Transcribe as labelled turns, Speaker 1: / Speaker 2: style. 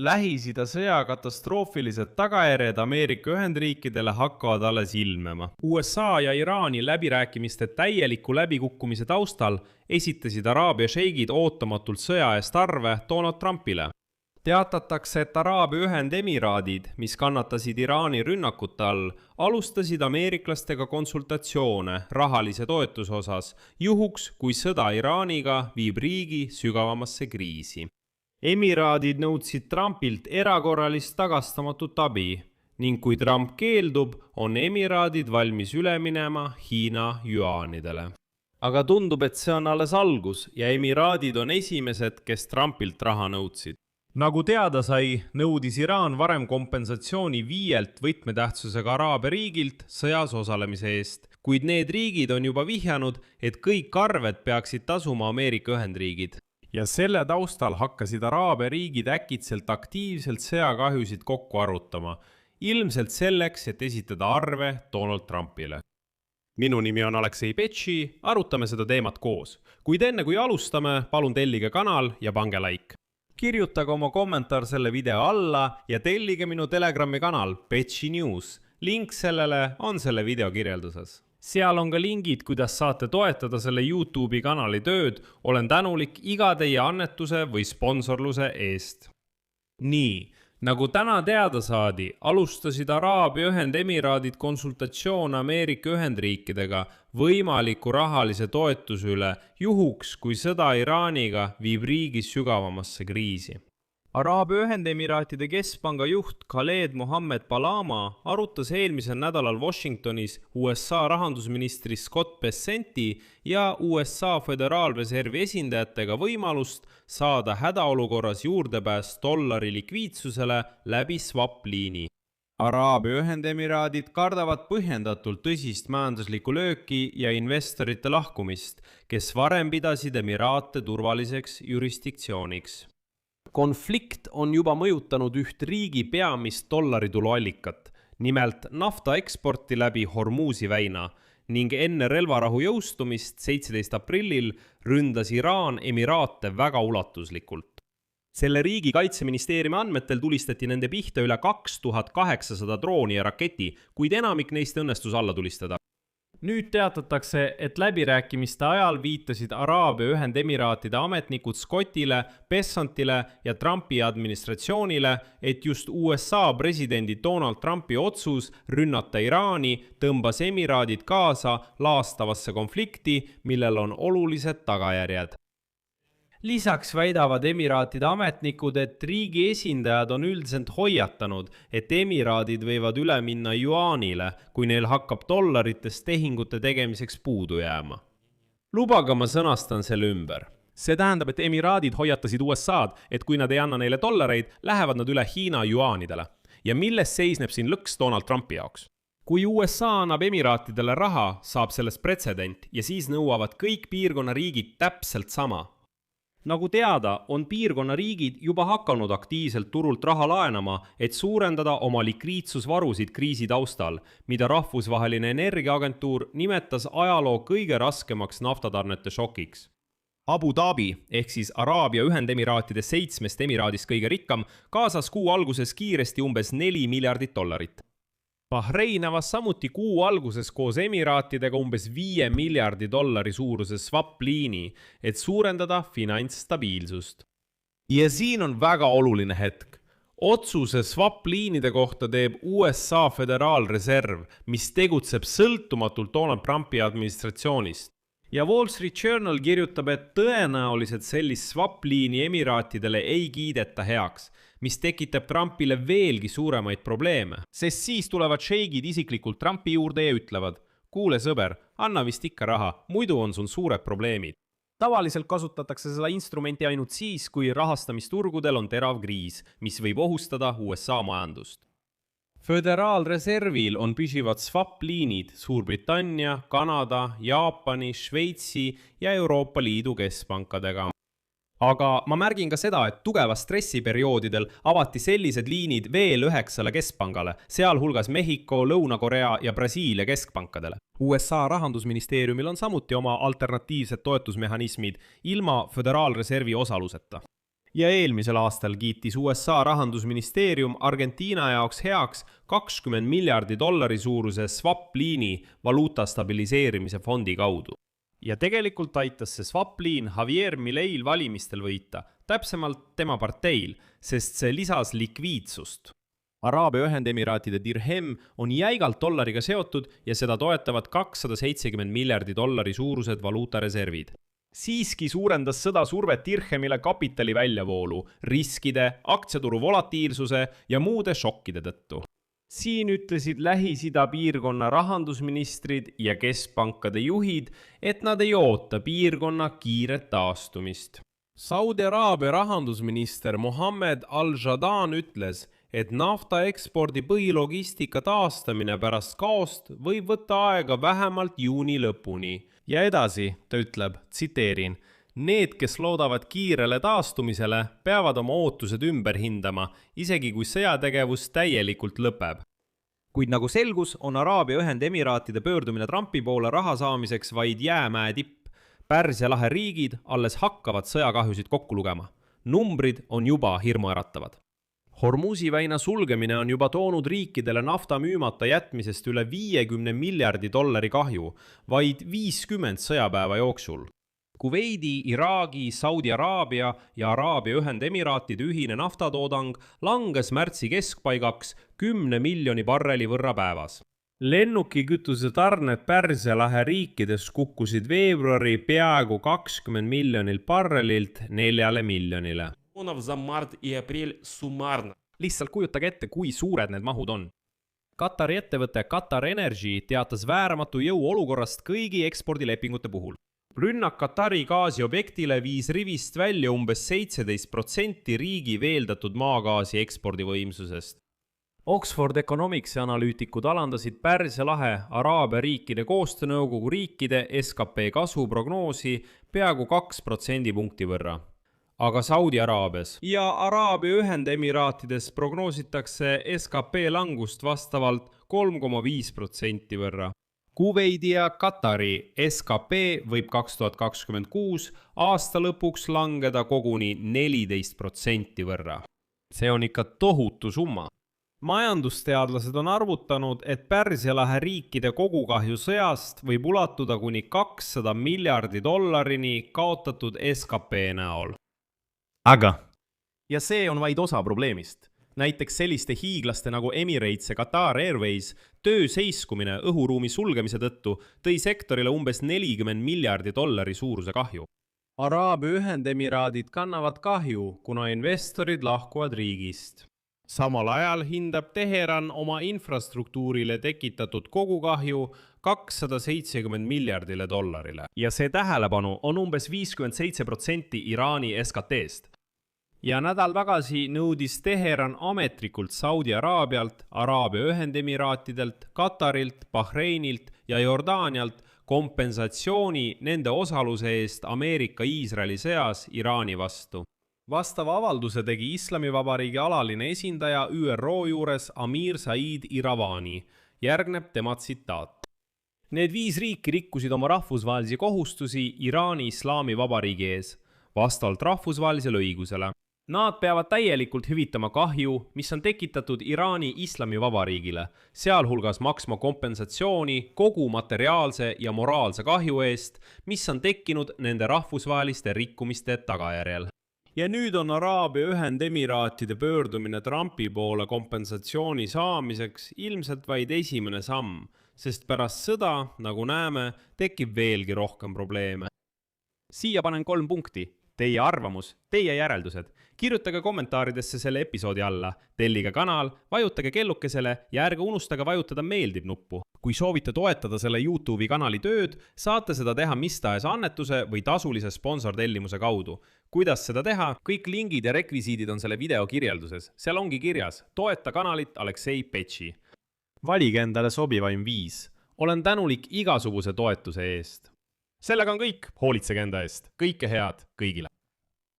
Speaker 1: Lähis-Ida sõja katastroofilised tagajärjed Ameerika Ühendriikidele hakkavad alles ilmema. USA ja Iraani läbirääkimiste täieliku läbikukkumise taustal esitasid Araabia šeigid ootamatult sõja eest arve Donald Trumpile. Teatatakse, et Araabia Ühendemiraadid, mis kannatasid Iraani rünnakute all, alustasid ameeriklastega konsultatsioone rahalise toetuse osas, juhuks kui sõda Iraaniga viib riigi sügavamasse kriisi. Emiraadid nõudsid Trumpilt erakorralist tagastamatut abi ning kui Trump keeldub, on Emiraadid valmis üle minema Hiina juaanidele. Aga tundub, et see on alles algus ja Emiraadid on esimesed, kes Trumpilt raha nõudsid. Nagu teada sai, nõudis Iraan varem kompensatsiooni 5 võtmetähtsusega Araabia riigilt sõjas osalemise eest, kuid need riigid on juba vihjanud, et kõik arved peaksid tasuma Ameerika Ühendriigid. Ja selle taustal hakkasid Araabia riigid äkitselt aktiivselt sõjakahjusid kokku arutama, ilmselt selleks, et esitada arve Donald Trumpile. Minu nimi on Aleksei Petši, arutame seda teemat koos. Kuid enne kui alustame, palun tellige kanal ja pange like. Kirjutage oma kommentaar selle video alla ja tellige minu Telegrami kanal Petši News. Link sellele on selle video kirjelduses. Seal on ka lingid, kuidas saate toetada selle YouTube'i kanali tööd. Olen tänulik iga teie annetuse või sponsorluse eest. Nii, nagu täna teada saadi, alustasid Araabia Ühendemiraadid konsultatsioon Ameerika Ühendriikidega võimaliku rahalise toetuse üle juhuks, kui sõda Iraaniga viib riigi sügavamasse kriisi. Araabia Ühendemiraatide keskpanga juht Khaled Mohammed Balama arutas eelmisel nädalal Washingtonis USA rahandusministri Scott Bessenti ja USA Föderaalreservi esindajatega võimalust saada hädaolukorras juurdepääs dollari likviidsusele läbi swap-liini. Araabia Ühendemiraadid kardavad põhjendatult tõsist majanduslikku lööki ja investorite lahkumist, kes varem pidasid emiraate turvaliseks jurisdiktsiooniks. Konflikt on juba mõjutanud üht riigi peamist dollarituluallikat, nimelt nafta eksporti läbi Hormuzi väina ning enne relvarahu jõustumist 17. aprillil ründas Iraan emiraate väga ulatuslikult. Selle riigi kaitseministeeriumi andmetel tulistati nende pihta üle 2800 drooni ja raketi, kuid enamik neist õnnestus alla tulistada. Nüüd teatatakse, et läbirääkimiste ajal viitasid Araabia Ühendemiraatide ametnikud Scottile, Bessantile ja Trumpi administratsioonile, et just USA presidendi Donald Trumpi otsus rünnata Iraani tõmbas emiraadid kaasa laastavasse konflikti, millel on olulised tagajärjed. Lisaks väidavad emiraatide ametnikud, et riigi esindajad on üldiselt hoiatanud, et emiraadid võivad üle minna juaanile, kui neil hakkab dollaritest tehingute tegemiseks puudu jääma. Lubaga ma sõnastan selle ümber. See tähendab, et emiraadid hoiatasid USA'd, et kui nad ei anna neile dollareid, lähevad nad üle Hiina juaanidele. Ja milles seisneb siin lõks Donald Trumpi jaoks? Kui USA annab emiraatidele raha, saab sellest pretsedent ja siis nõuavad kõik piirkonna riigid täpselt sama. Nagu teada, on piirkonna riigid juba hakanud aktiivselt turult raha laenama, et suurendada oma likviidsusvarusid kriisi taustal, mida rahvusvaheline energiaagentuur nimetas ajaloo kõige raskemaks naftatarnete šokiks. Abu Dhabi, ehk siis Araabia Ühendemiraatide 7 emiraadist kõige rikkam, kaasas kuu alguses kiiresti umbes $4 miljardit. Bahrein avas samuti kuu alguses koos emiraatidega umbes $5 miljardi suuruse swap-liini, et suurendada finantsstabiilsust. Ja siin on väga oluline hetk. Otsuse swap-liinide kohta teeb USA Föderaalreserv, mis tegutseb sõltumatult Donald Trumpi administratsioonist. Ja Wall Street Journal kirjutab, et tõenäoliselt sellist swap-liini emiraatidele ei kiideta heaks, mis tekitab Trumpile veelgi suuremaid probleeme, sest siis tulevad šeigid isiklikult Trumpi juurde ja ütlevad, kuule sõber, anna vist ikka raha, muidu on sul suured probleemid. Tavaliselt kasutatakse seda instrumenti ainult siis, kui rahastamisturgudel on terav kriis, mis võib ohustada USA majandust. Föderaalreservil on püsivad swap-liinid Suurbritannia, Kanada, Jaapani, Šveitsi ja Euroopa Liidu keskpankadega. Aga ma märgin ka seda, et tugeva stressiperioodidel avati sellised liinid veel 9 keskpangale, sealhulgas Mehhiko, Lõuna-Korea ja Brasiilia keskpankadele. USA rahandusministeeriumil on samuti oma alternatiivsed toetusmehhanismid ilma Föderaalreservi osaluseta. ja eelmisel aastal kiitis USA rahandusministeerium Argentiina jaoks heaks $20 miljardi suuruse swap-liini valuuta stabiliseerimise fondi kaudu. Ja tegelikult aitas see swap-liin Javier Mileil valimistel võita, täpsemalt tema parteil, sest see lisas likviidsust. Araabia Ühendemiraatide dirhem on jäigalt dollariga seotud ja seda toetavad $270 miljardi suurused valuutareservid. Siiski suurendas sõda survet dirhemile kapitali väljavoolu, riskide, aktsiaturu volatiilsuse ja muude šokkide tõttu. Siin ütlesid Lähis-Ida piirkonna rahandusministrid ja keskpankade juhid, et nad ei oota piirkonna kiiret taastumist. Saudi Araabia rahandusminister Mohammed Al-Jadaan ütles, et nafta ekspordi põhilogistika taastamine pärast kaost võib võtta aega vähemalt juuni lõpuni. Ja edasi, ta ütleb, tsiteerin, need, kes loodavad kiirele taastumisele, peavad oma ootused ümber hindama, isegi kui sõjategevus täielikult lõpeb. Kuid nagu selgus, on Araabia Ühendemiraatide pöördumine Trumpi poole raha saamiseks vaid jäämäe tipp. Pärsia lahe riigid alles hakkavad sõjakahjusid kokku lugema. Numbrid on juba hirmuäratavad. Hormuzi väina sulgemine on juba toonud riikidele nafta müümata jätmisest üle $50 miljardi kahju, vaid 50 sõjapäeva jooksul. Kuveidi, Iraagi, Saudi Araabia ja Araabia Ühendemiraatide ühine naftatoodang langes märtsi keskpaigaks 10 miljoni barreli võrra päevas. Lennukikütuse tarned Pärsia lahe riikides kukkusid veebruari peaaegu 20 miljonilt barrelilt 4 miljonile. Lihtsalt kujutage ette, kui suured need mahud on. Katari ettevõte Qatar Energy teatas vääramatu jõu olukorrast kõigi ekspordilepingute puhul. Rünnak Katari gaasiobjektile viis rivist välja umbes 17% riigi veeldatud maagaasi ekspordivõimsusest. Oxford Economicsi analüütikud alandasid Pärsia lahe Araabia riikide koostöönõukogu riikide SKP kasvu prognoosi peaaegu 2% punkti võrra. Aga Saudi Araabias ja Araabia Ühendemiraatides prognoositakse SKP langust vastavalt 3,5% võrra. Kuveidi ja Katari SKP võib 2026 aasta lõpuks langeda koguni 14% võrra. See on ikka tohutu summa. Majandusteadlased on arvutanud, et Pärsia lahe riikide kogukahju sõjast võib ulatuda kuni $200 miljardi kaotatud SKP näol. Aga, ja see on vaid osa probleemist. Näiteks selliste hiiglaste nagu Emirates ja Qatar Airways töö seiskumine õhuruumi sulgemise tõttu tõi sektorile umbes $40 miljardi suuruse kahju. Araabia Ühendemiraadid kannavad kahju, kuna investorid lahkuvad riigist. Samal ajal hindab Teheran oma infrastruktuurile tekitatud kogukahju $270 miljardile. Ja see tähelepanu on umbes 57% Iraani SKT-st. Ja nädal tagasi nõudis Teheran ametrikult Saudi Araabialt, Araabia Ühendemiraatidelt, Katarilt, Bahreinilt ja Jordaanialt kompensatsiooni nende osaluse eest Ameerika-Iisraeli sõjas Iraani vastu. Vastava avalduse tegi Islamivabariigi alaline esindaja ÜRO juures Amir Said Iravani. Järgneb tema tsitaat. Need 5 riiki rikkusid oma rahvusvahelisi kohustusi Iraani Islamivabariigi ees, vastavalt rahvusvahelisele õigusele. Nad peavad täielikult hüvitama kahju, mis on tekitatud Iraani Islamivabariigile, sealhulgas maksma kompensatsiooni kogu materiaalse ja moraalse kahju eest, mis on tekkinud nende rahvusvaheliste rikkumiste tagajärjel. Ja nüüd on Araabia Ühendemiraatide pöördumine Trumpi poole kompensatsiooni saamiseks ilmselt vaid esimene samm, sest pärast sõda, nagu näeme, tekib veelgi rohkem probleeme. Siia panen 3 punkti. Teie arvamus, teie järeldused. Kirjutage kommentaaridesse selle episoodi alla, tellige kanal, vajutage kellukesele ja ärge unustage vajutada meeldib nuppu. Kui soovite toetada selle YouTube'i kanali tööd, saate seda teha mis tahes annetuse või tasulise sponsortellimuse kaudu. Kuidas seda teha? Kõik lingid ja rekvisiidid on selle video kirjelduses. Seal ongi kirjas, toeta kanalit Aleksei Petši. Valige endale sobivaim viis. Olen tänulik igasuguse toetuse eest. Sellega on kõik, hoolitsege enda eest. Kõike head kõigile.